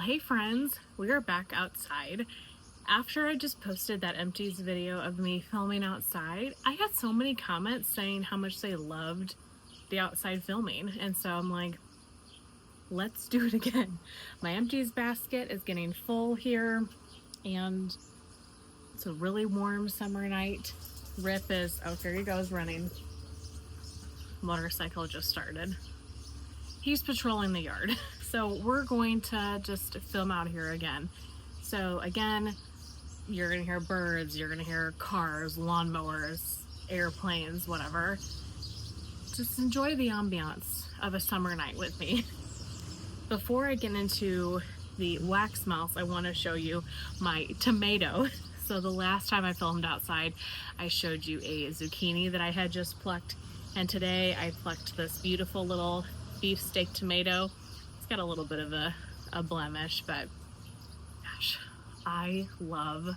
Hey friends, we are back outside. After I just posted that empties video of me filming outside, I got so many comments saying how much they loved the outside filming, and so I'm like, let's do it again. My empties basket is getting full here, and it's a really warm summer night. Rip is, oh, here he goes running. Motorcycle just started. He's patrolling the yard. So we're going to just film out here again. So again, you're gonna hear birds, you're gonna hear cars, lawnmowers, airplanes, whatever. Just enjoy the ambiance of a summer night with me. Before I get into the wax melts, I want to show you my tomato. So the last time I filmed outside, I showed you a zucchini that I had just plucked, and today I plucked this beautiful little beefsteak tomato. It's got a little bit of a blemish, but gosh, I love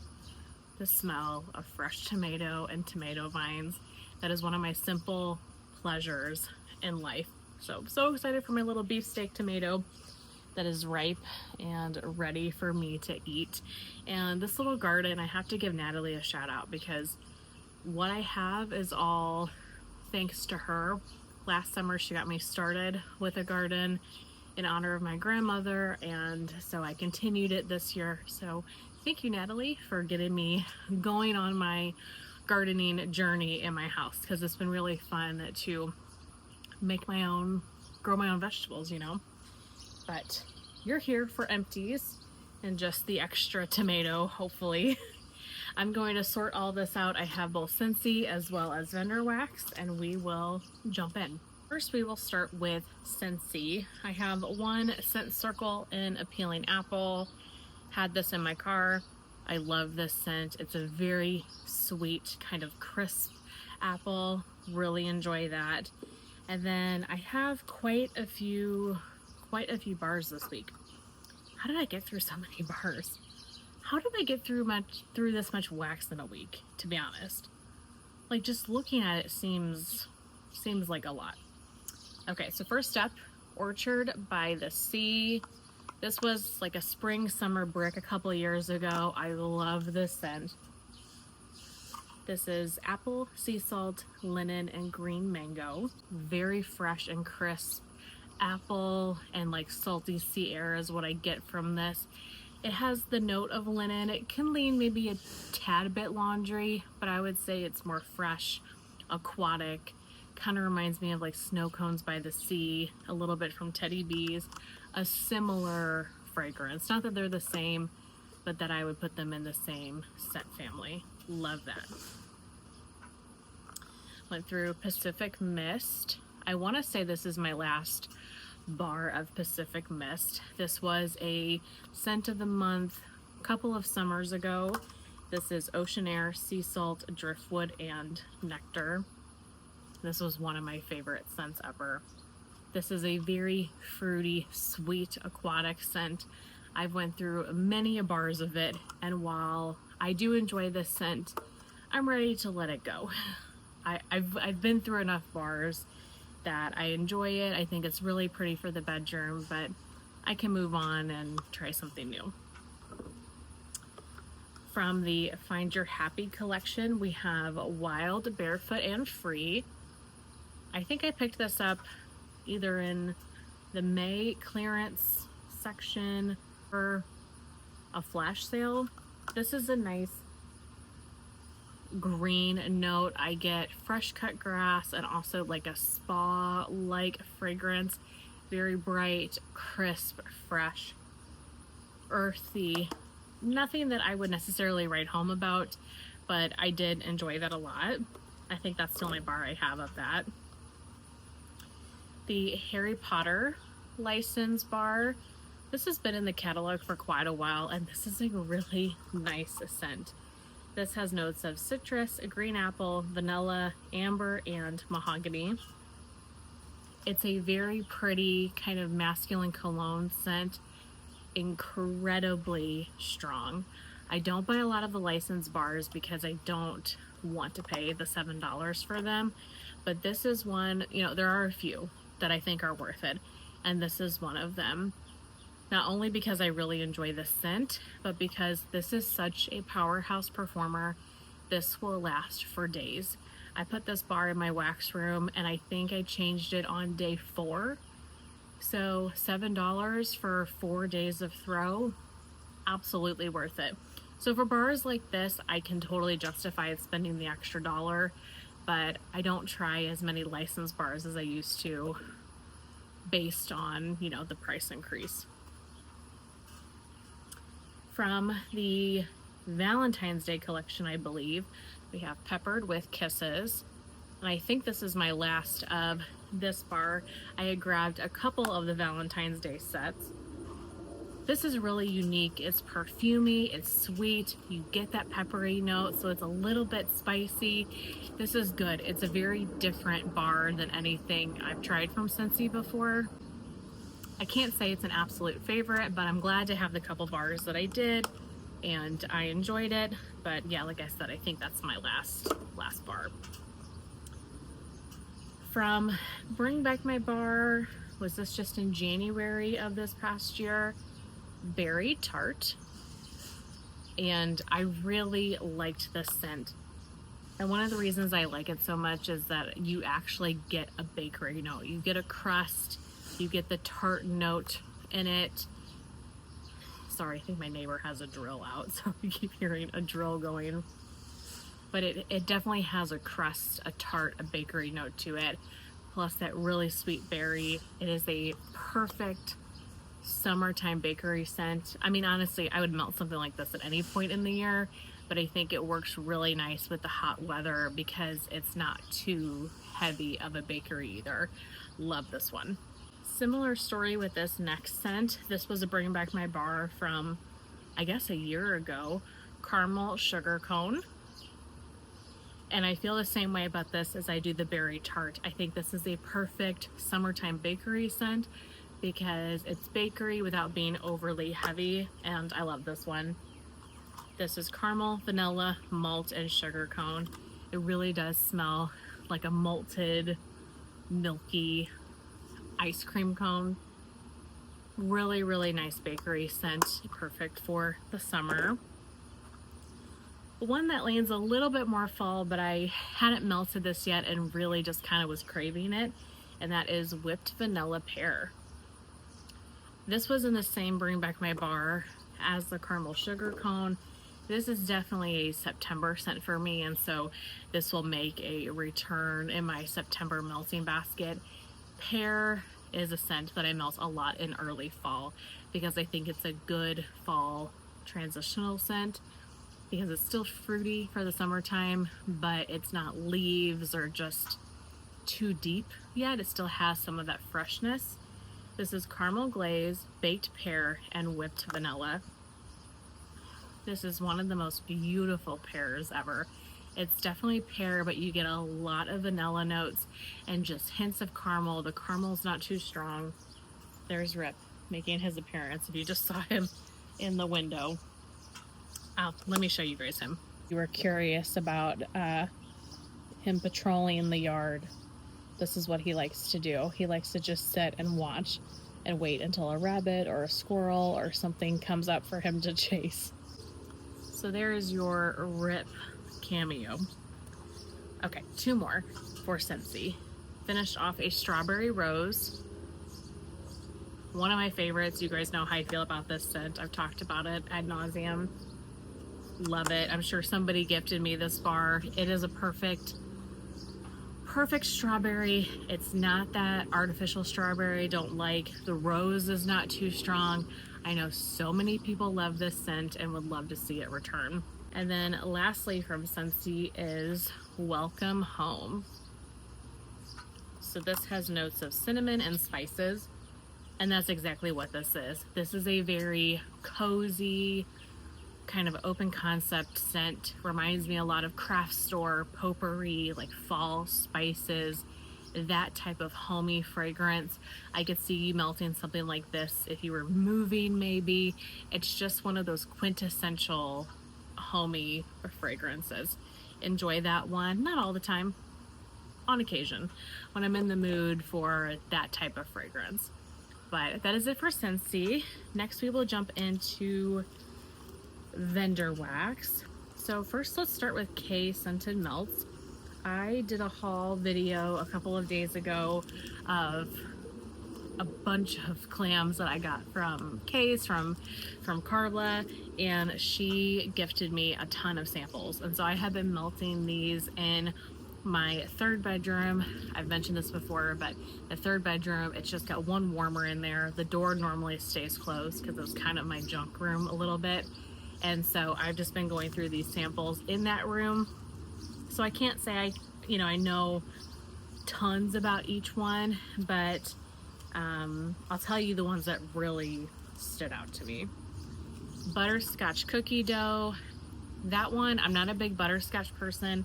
the smell of fresh tomato and tomato vines. That is one of my simple pleasures in life. So excited for my little beefsteak tomato that is ripe and ready for me to eat. And this little garden, I have to give Natalie a shout out because what I have is all thanks to her. Last summer she got me started with a garden in honor of my grandmother, and so I continued it this year. So thank you, Natalie, for getting me going on my gardening journey in my house, because it's been really fun to make my own, grow my own vegetables, you know. But you're here for empties and just the extra tomato, hopefully. I'm going to sort all this out. I have both Scentsy as well as vendor wax, and we will jump in. First, we will start with Scentsy. I have one scent circle in Appealing Apple. Had this in my car. I love this scent. It's a very sweet, kind of crisp apple. Really enjoy that. And then I have quite a few bars this week. How did I get through so many bars? How did I get through this much wax in a week, to be honest? Like, just looking at it seems like a lot. Okay, so first up, Orchard by the Sea. This was like a spring summer brick a couple of years ago. I love this scent. This is apple, sea salt, lemon, and green mango. Very fresh and crisp. Apple and like salty sea air is what I get from this. It has the note of linen. It can lean maybe a tad bit laundry, but I would say it's more fresh, aquatic. Kind of reminds me of like snow cones by the sea, a little bit from Teddy Bees. A similar fragrance. Not that they're the same, but that I would put them in the same scent family. Love that. Went through Pacific Mist. I want to say this is my last bar of Pacific Mist. This was a scent of the month a couple of summers ago. This is Ocean Air, Sea Salt, Driftwood, and Nectar. This was one of my favorite scents ever. This is a very fruity, sweet, aquatic scent. I've went through many bars of it, and while I do enjoy this scent, I'm ready to let it go. I've been through enough bars that I enjoy it. I think it's really pretty for the bedroom, but I can move on and try something new. From the Find Your Happy collection, we have Wild, Barefoot, and Free. I think I picked this up either in the May clearance section or a flash sale. This is a nice green note. I get fresh cut grass and also like a spa-like fragrance. Very bright, crisp, fresh, earthy. Nothing that I would necessarily write home about, but I did enjoy that a lot. I think that's the only bar I have of that. The Harry Potter license bar. This has been in the catalog for quite a while, and this is a really nice scent. This has notes of citrus, green apple, vanilla, amber, and mahogany. It's a very pretty kind of masculine cologne scent. Incredibly strong. I don't buy a lot of the licensed bars because I don't want to pay the $7 for them, but this is one, you know, there are a few that I think are worth it, and this is one of them. Not only because I really enjoy the scent, but because this is such a powerhouse performer. This will last for days. I put this bar in my wax room and I think I changed it on day 4. So $7 for 4 days of throw, absolutely worth it. So for bars like this, I can totally justify spending the extra dollar, but I don't try as many licensed bars as I used to based on, you know, the price increase. From the Valentine's Day collection, I believe, we have Peppered with Kisses. And I think this is my last of this bar. I had grabbed a couple of the Valentine's Day sets. This is really unique. It's perfumey, it's sweet, you get that peppery note, so it's a little bit spicy. This is good. It's a very different bar than anything I've tried from Scentsy before. I can't say it's an absolute favorite, but I'm glad to have the couple bars that I did, and I enjoyed it. But yeah, like I said, I think that's my last bar. From Bring Back My Bar, was this just in January of this past year? Berry Tart. And I really liked this scent. And one of the reasons I like it so much is that you actually get a bakery note. You get a crust, you get the tart note in it. Sorry, I think my neighbor has a drill out, so you keep hearing a drill going. But it definitely has a crust, a tart, a bakery note to it, plus that really sweet berry. It is a perfect summertime bakery scent. I mean, honestly, I would melt something like this at any point in the year, but I think it works really nice with the hot weather because it's not too heavy of a bakery either. Love this one. Similar story with this next scent. This was a Bring Back My Bar from, I guess, a year ago. Caramel Sugar Cone. And I feel the same way about this as I do the Berry Tart. I think this is a perfect summertime bakery scent because it's bakery without being overly heavy, and I love this one. This is caramel, vanilla, malt, and sugar cone. It really does smell like a malted, milky ice cream cone. Really, really nice bakery scent, perfect for the summer. One that lands a little bit more fall, but I hadn't melted this yet and really just kind of was craving it, and that is Whipped Vanilla Pear. This was in the same Bring Back My Bar as the Caramel Sugar Cone. This is definitely a September scent for me, and so this will make a return in my September melting basket. Pear is a scent that I melt a lot in early fall because I think it's a good fall transitional scent because it's still fruity for the summertime, but it's not leaves or just too deep yet. It still has some of that freshness. This is caramel glaze, baked pear, and whipped vanilla. This is one of the most beautiful pears ever. It's definitely pear, but you get a lot of vanilla notes and just hints of caramel. The caramel's not too strong. There's Rip making his appearance. If you just saw him in the window. Let me show you guys him. You were curious about him patrolling the yard. This is what he likes to do. He likes to just sit and watch and wait until a rabbit or a squirrel or something comes up for him to chase. So there is your Rip cameo. Okay, 2 more for Scentsy. Finished off a Strawberry Rose. One of my favorites. You guys know how I feel about this scent. I've talked about it ad nauseum. Love it. I'm sure somebody gifted me this bar. It is a perfect strawberry. It's not that artificial strawberry I don't like. The rose is not too strong. I know so many people love this scent and would love to see it return. And then lastly from Scentsy is Welcome Home. So this has notes of cinnamon and spices, and that's exactly what this is. This is a very cozy, kind of open concept scent. Reminds me a lot of craft store potpourri, like fall spices, that type of homey fragrance. I could see you melting something like this if you were moving maybe. It's just one of those quintessential homey fragrances. Enjoy that one. Not all the time, on occasion, when I'm in the mood for that type of fragrance. But that is it for Scentsy. Next we will jump into vendor wax. So first let's start with K Scented Melts. I did a haul video a couple of days ago of a bunch of clams that I got from Kay's, from Carla, and she gifted me a ton of samples. And so I have been melting these in my third bedroom. I've mentioned this before, but the third bedroom, it's just got one warmer in there. The door normally stays closed because it's kind of my junk room a little bit. And so I've just been going through these samples in that room. So I can't say I know tons about each one, but I'll tell you the ones that really stood out to me. Butterscotch cookie dough. That one, I'm not a big butterscotch person,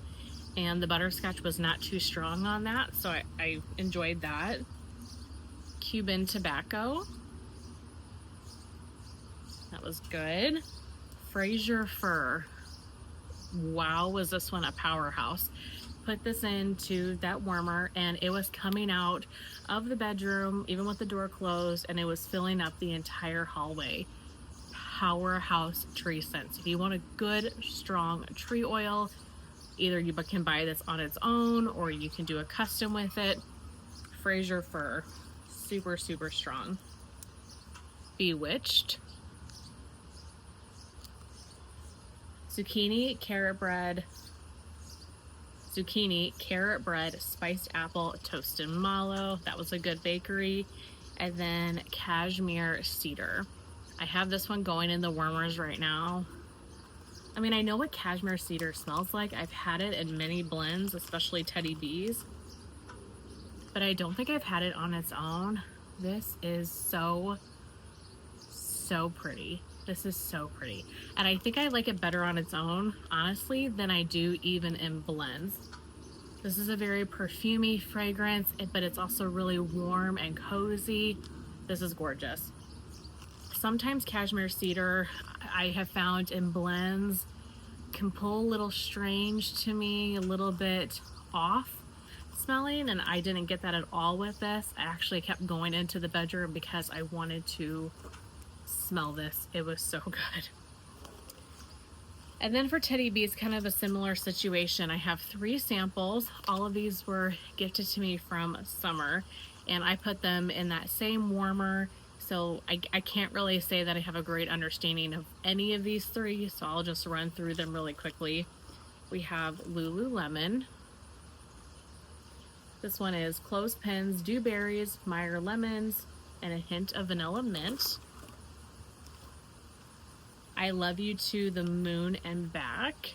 and the butterscotch was not too strong on that, so I enjoyed that. Cuban tobacco. That was good. Fraser fir. Wow, was this one a powerhouse. Put this into that warmer and it was coming out of the bedroom even with the door closed, and it was filling up the entire hallway. Powerhouse tree scents. If you want a good strong tree oil, either you can buy this on its own or you can do a custom with it. Fraser fir, super strong. Bewitched. Zucchini, carrot bread, spiced apple, toasted mallow. That was a good bakery. And then cashmere cedar. I have this one going in the warmers right now. I mean, I know what cashmere cedar smells like. I've had it in many blends, especially Teddy B's, but I don't think I've had it on its own. This is so pretty. This is so pretty. And I think I like it better on its own, honestly, than I do even in blends. This is a very perfumey fragrance, but it's also really warm and cozy. This is gorgeous. Sometimes cashmere cedar, I have found in blends, can pull a little strange to me, a little bit off smelling, and I didn't get that at all with this. I actually kept going into the bedroom because I wanted to smell this. It was so good. And then for Teddy B's, kind of a similar situation. I have 3 samples. All of these were gifted to me from summer, and I put them in that same warmer. So I can't really say that I have a great understanding of any of these 3, so I'll just run through them really quickly. We have Lululemon. This one is clothespins, dewberries, Meyer lemons, and a hint of vanilla mint. I Love You to the Moon and Back.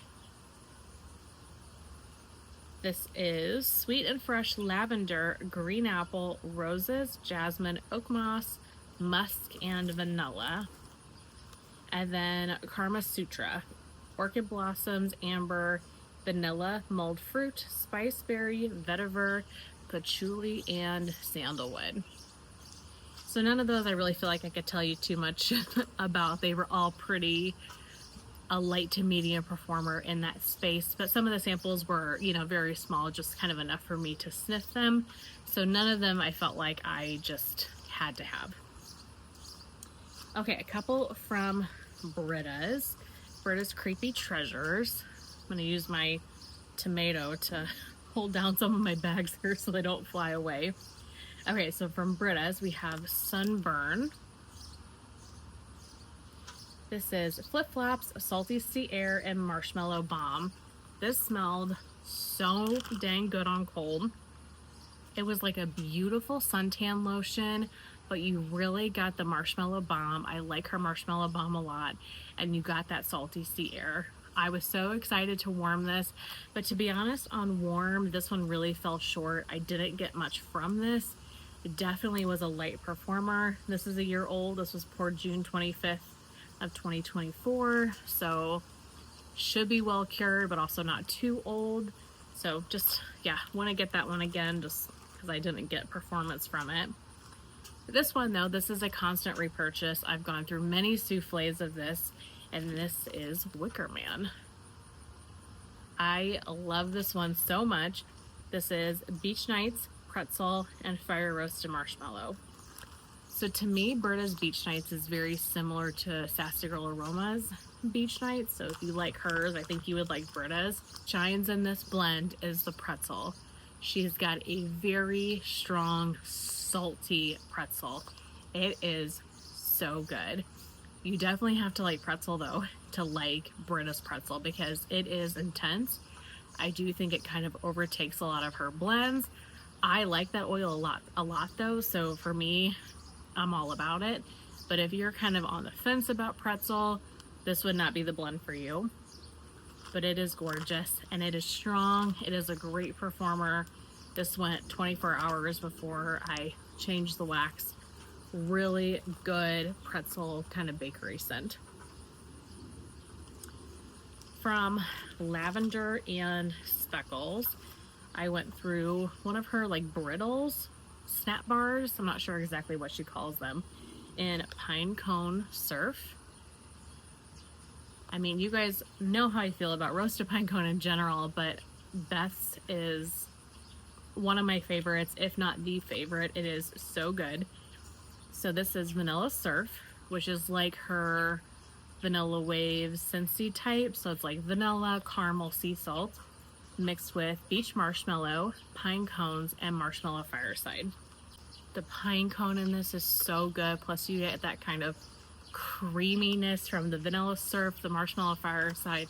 This is sweet and fresh lavender, green apple, roses, jasmine, oak moss, musk, and vanilla. And then Karma Sutra, orchid blossoms, amber, vanilla, mulled fruit, spiceberry, vetiver, patchouli, and sandalwood. So none of those I really feel like I could tell you too much about. They were all pretty a light to medium performer in that space, but some of the samples were, very small, just kind of enough for me to sniff them. So none of them I felt like I just had to have. Okay, a couple from Britta's Creepy Treasures. I'm gonna use my tomato to hold down some of my bags here so they don't fly away. Okay, so from Britta's, we have Sunburn. This is Flip Flops, Salty Sea Air, and Marshmallow Bomb. This smelled so dang good on cold. It was like a beautiful suntan lotion, but you really got the Marshmallow Bomb. I like her Marshmallow Bomb a lot, and you got that Salty Sea Air. I was so excited to warm this, but to be honest, on warm, this one really fell short. I didn't get much from this. It definitely was a light performer. This is a year old. This was poured June 25th of 2024. So should be well cured, but also not too old. So just, want to get that one again just because I didn't get performance from it. This one though, this is a constant repurchase. I've gone through many souffles of this, and this is Wicker Man. I love this one so much. This is Beach Nights, pretzel, and fire roasted marshmallow. So to me, Britta's Beach Nights is very similar to Sassy Girl Aroma's Beach Nights. So if you like hers, I think you would like Britta's. Shines in this blend is the pretzel. She's got a very strong, salty pretzel. It is so good. You definitely have to like pretzel though to like Britta's pretzel because it is intense. I do think it kind of overtakes a lot of her blends. I like that oil a lot though, so for me, I'm all about it. But if you're kind of on the fence about pretzel, this would not be the blend for you. But it is gorgeous and it is strong. It is a great performer. This went 24 hours before I changed the wax. Really good pretzel kind of bakery scent. From Lavender and Speckles, I went through one of her like brittles, snap bars, I'm not sure exactly what she calls them, in Pine Cone Surf. I mean, you guys know how I feel about roasted pine cone in general, but Beth's is one of my favorites, if not the favorite. It is so good. So this is Vanilla Surf, which is like her Vanilla Wave Scentsy type. So it's like vanilla, caramel, sea salt, mixed with beach marshmallow, pine cones, and marshmallow fireside. The pine cone in this is so good. Plus you get that kind of creaminess from the Vanilla Surf, the marshmallow fireside.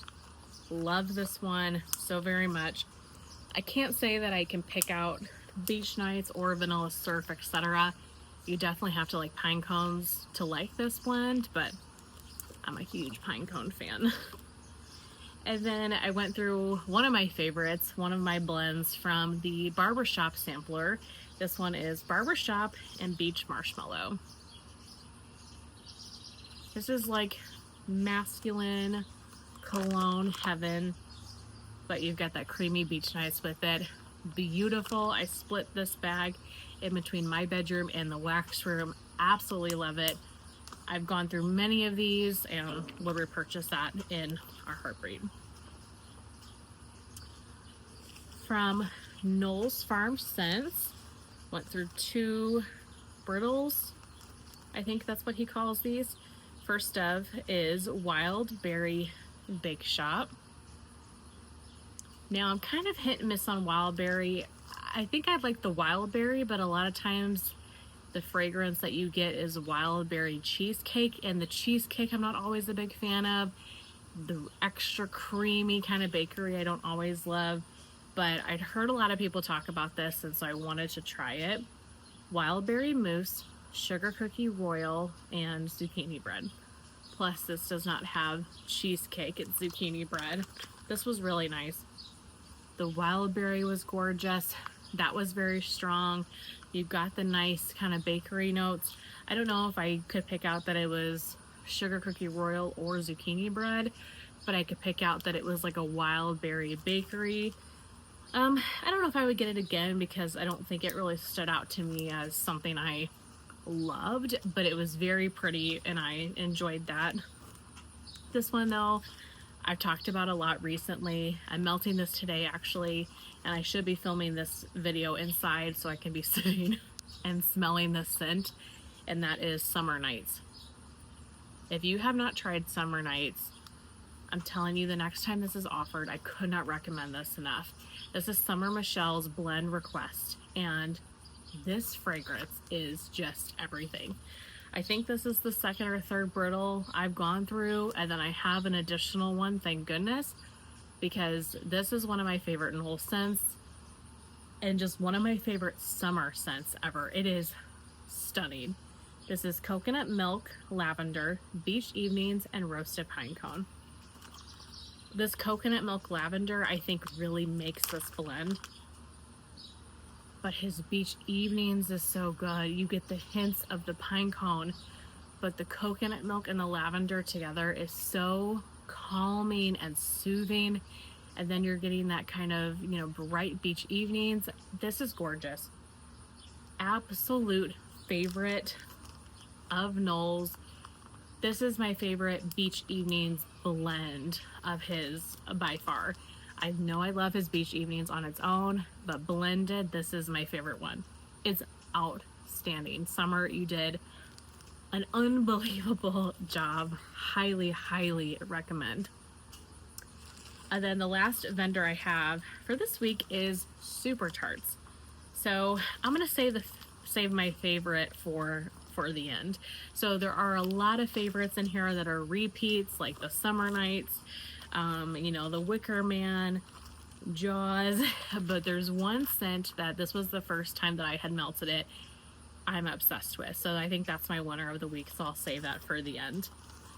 Love this one so very much. I can't say that I can pick out Beach Nights or Vanilla Surf, etc. You definitely have to like pine cones to like this blend, but I'm a huge pine cone fan. And then I went through one of my favorites, one of my blends from the Barbershop sampler. This one is Barbershop and Beach Marshmallow. This is like masculine cologne heaven, but you've got that creamy beach nights with it. Beautiful. I split this bag in between my bedroom and the wax room. Absolutely love it. I've gone through many of these and will repurchase that in our heartbeat. From Knowles Farm Scents, went through 2 brittles. I think that's what he calls these. First of is Wild Berry Bake Shop. Now I'm kind of hit and miss on Wild Berry. I think I'd like the Wild Berry, but a lot of times the fragrance that you get is Wild Berry cheesecake, and the cheesecake I'm not always a big fan of. The extra creamy kind of bakery I don't always love, but I'd heard a lot of people talk about this, and so I wanted to try it. Wild Berry Mousse, Sugar Cookie Royal, and zucchini bread. Plus this does not have cheesecake, it's zucchini bread. This was really nice. The Wild Berry was gorgeous. That was very strong. You've got the nice kind of bakery notes. I don't know if I could pick out that it was Sugar Cookie Royal or zucchini bread, but I could pick out that it was like a Wild Berry bakery. I don't know if I would get it again because I don't think it really stood out to me as something I loved, but it was very pretty and I enjoyed that. This one though, I've talked about a lot recently. I'm melting this today actually, and I should be filming this video inside so I can be sitting and smelling the scent, and that is Summer Nights. If you have not tried Summer Nights, I'm telling you, the next time this is offered, I could not recommend this enough. This is Summer Michelle's Blend Request, and this fragrance is just everything. I think this is the second or third brittle I've gone through, and then I have an additional one, thank goodness, because this is one of my favorite Knowles scents and just one of my favorite summer scents ever. It is stunning. This is Coconut Milk, Lavender, Beach Evenings, and Roasted Pine Cone. This Coconut Milk Lavender, I think, really makes this blend. But his Beach Evenings is so good. You get the hints of the pine cone, but the coconut milk and the lavender together is so calming and soothing. And then you're getting that kind of, you know, bright beach evenings. This is gorgeous. Absolute favorite of Knowles. This is my favorite beach evenings blend of his by far. I know I love his beach evenings on its own, but blended, this is my favorite one. It's outstanding. Summer, you did An unbelievable job. Highly, highly recommend. And then the last vendor I have for this week is Super Tarts. So I'm gonna save my favorite for the end. So there are a lot of favorites in here that are repeats, like the Summer Nights, you know, the Wicker Man, Jaws, but there's one scent that this was the first time that I had melted it. I'm obsessed with. So I think that's my winner of the week. So I'll save that for the end.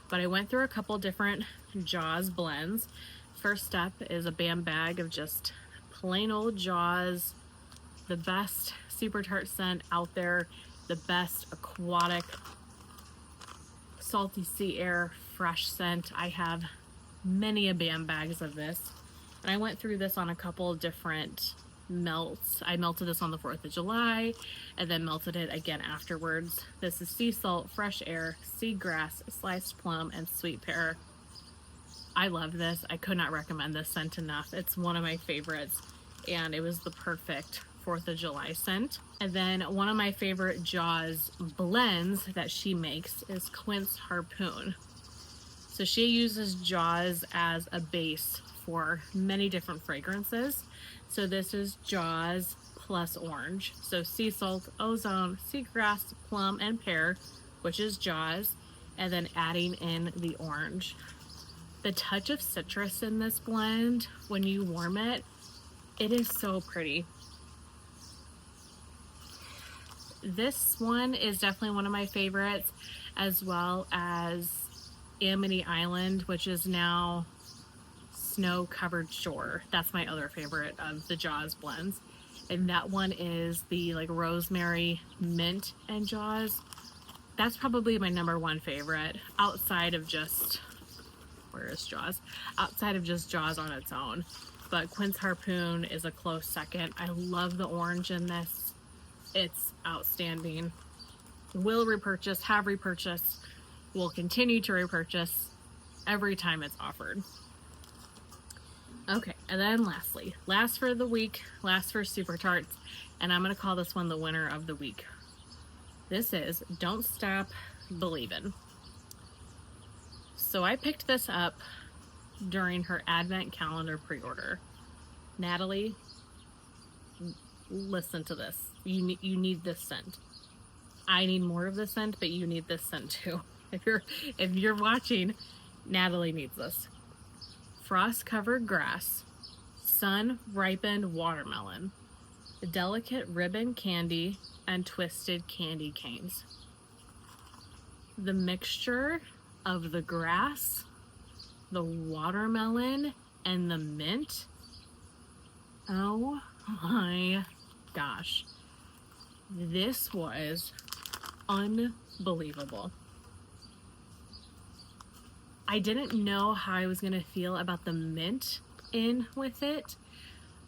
But I went through a couple different Jaws blends. First step is a BAM bag of just plain old Jaws, the best super tart scent out there, the best aquatic salty sea air fresh scent. I have many a BAM bags of this, and I went through this on a couple different melts. I melted this on the 4th of July and then melted it again afterwards. This is sea salt, fresh air, seagrass, sliced plum, and sweet pear. I love this. I could not recommend this scent enough. It's one of my favorites, and it was the perfect 4th of July scent. And then one of my favorite Jaws blends that she makes is Quince Harpoon. So she uses Jaws as a base for many different fragrances. So this is Jaws plus orange. So sea salt, ozone, seagrass, plum, and pear, which is Jaws, and then adding in the orange. The touch of citrus in this blend, when you warm it, it is so pretty. This one is definitely one of my favorites, as well as Amity Island, which is now Snow-Covered Shore. That's my other favorite of the Jaws blends. And that one is the like rosemary, mint, and Jaws. That's probably my #1 favorite outside of just, where is Jaws? Outside of just Jaws on its own. But Quince Harpoon is a close second. I love the orange in this. It's outstanding. Will repurchase, have repurchased, will continue to repurchase every time it's offered. Okay, and then lastly, last for the week, last for Super Tarts, and I'm going to call this one the winner of the week. This is Don't Stop Believin'. So I picked this up during her Advent calendar pre-order. Natalie, listen to this. You need this scent. I need more of this scent, but you need this scent too. If you're watching, Natalie needs this. Frost-covered grass, sun-ripened watermelon, delicate ribbon candy, and twisted candy canes. The mixture of the grass, the watermelon, and the mint. Oh my gosh. This was unbelievable. I didn't know how I was going to feel about the mint in with it,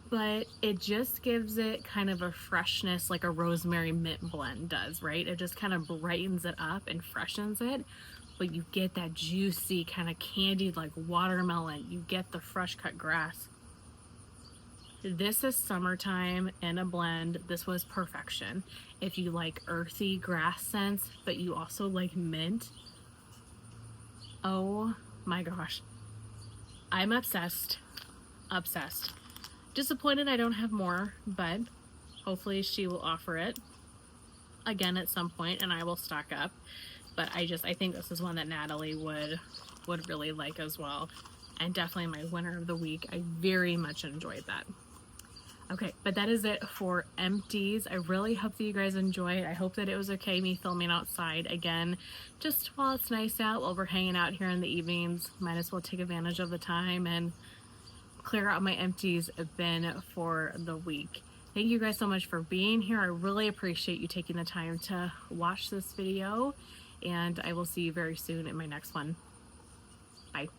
but it just gives it kind of a freshness like a rosemary mint blend does, right? It just kind of brightens it up and freshens it, but you get that juicy kind of candied like watermelon. You get the fresh cut grass. This is summertime in a blend. This was perfection. If you like earthy grass scents, but you also like mint, oh my gosh. I'm obsessed. Obsessed. Disappointed I don't have more, but hopefully she will offer it again at some point and I will stock up. But I think this is one that Natalie would really like as well. And definitely my winner of the week. I very much enjoyed that. Okay, but that is it for Empties. I really hope that you guys enjoyed. I hope that it was okay me filming outside again, just while it's nice out, while we're hanging out here in the evenings. Might as well take advantage of the time and clear out my empties bin for the week. Thank you guys so much for being here. I really appreciate you taking the time to watch this video, and I will see you very soon in my next one. Bye.